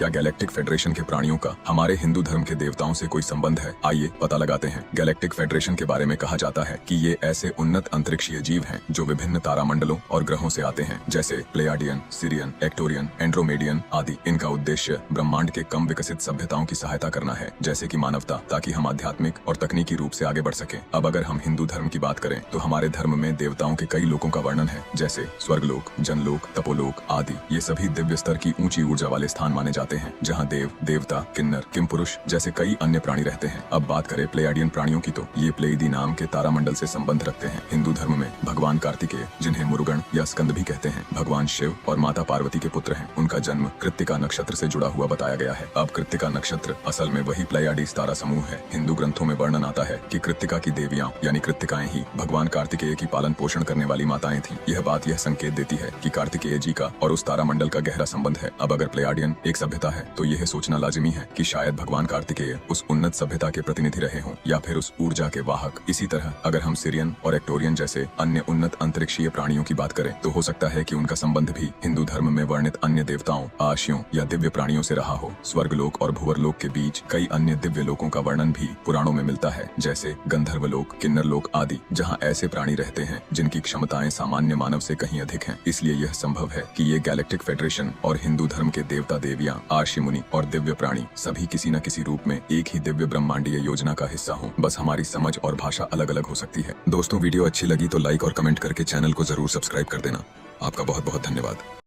क्या galactic federation के प्राणियों का हमारे हिंदू धर्म के देवताओं से कोई संबंध है? आइए पता लगाते हैं। गैलेक्टिक फेडरेशन के बारे में कहा जाता है कि ये ऐसे उन्नत अंतरिक्षीय जीव हैं जो विभिन्न तारामंडलों और ग्रहों से आते हैं, जैसे प्लेयाडियन, सिरियन, एक्टोरियन, एंड्रोमेडियन आदि। इनका उद्देश्य ब्रह्मांड के कम विकसित सभ्यताओं की सहायता करना है, जैसे कि मानवता, ताकि हम आध्यात्मिक और तकनीकी रूप से आगे बढ़ सकें। अब अगर हम हिंदू धर्म की बात करें तो हमारे धर्म में देवताओं के कई लोकों का वर्णन है, जैसे स्वर्गलोक, जनलोक, तपोलोक आदि। ये सभी दिव्य स्तर की ऊंची ऊर्जा वाले स्थान माने जाते हैं, जहाँ देव, देवता, किन्नर, किमपुरुष जैसे कई अन्य प्राणी रहते हैं। अब बात करें प्लेयाडियन प्राणियों की तो ये प्लेइडी नाम के तारामंडल से संबंध रखते हैं। हिंदू धर्म में भगवान कार्तिकेय, जिन्हें मुरुगन या स्कंद भी कहते हैं, भगवान शिव और माता पार्वती के पुत्र हैं। उनका जन्म कृत्तिका नक्षत्र से जुड़ा हुआ बताया गया है। अब कृत्तिका नक्षत्र असल में वही प्लेयाडीज तारा समूह है। हिंदू ग्रंथों में वर्णन आता है कि कृत्तिका की देवियां यानी कृत्तिकाएं ही भगवान कार्तिकेय की पालन पोषण करने वाली माताएं थीं। यह बात यह संकेत देती है कि कार्तिकेय जी का और उस तारामंडल का गहरा संबंध है। अब अगर प्लेयाडियन एक सभ्यता है तो यह सोचना लाजिमी है कि शायद भगवान कार्तिकेय उस उन्नत सभ्यता के प्रतिनिधि रहे हों या फिर उस ऊर्जा के वाहक। इसी तरह अगर हम सिरियन और एक्टोरियन जैसे अन्य उन्नत अंतरिक्षीय प्राणियों की बात करें तो हो सकता है कि उनका संबंध भी हिंदू धर्म में वर्णित अन्य देवताओं, आशियों या दिव्य प्राणियों से रहा हो। स्वर्गलोक और भुवरलोक के बीच कई अन्य दिव्य लोकों का वर्णन भी पुराणों में मिलता है, जैसे गंधर्वलोक, किन्नरलोक आदि, जहाँ ऐसे प्राणी रहते हैं जिनकी क्षमताएं सामान्य मानव से कहीं अधिक हैं। इसलिए यह संभव है कि ये गैलेक्टिक फेडरेशन और हिंदू धर्म के देवता, देवियां, आर्षि मुनि और दिव्य प्राणी सभी किसी न किसी रूप में एक ही दिव्य ब्रह्मांडीय योजना का हिस्सा हों। बस हमारी समझ और भाषा अलग अलग हो सकती है। दोस्तों, वीडियो अच्छी लगी तो लाइक और कमेंट करके चैनल को जरूर सब्सक्राइब कर देना। आपका बहुत बहुत धन्यवाद।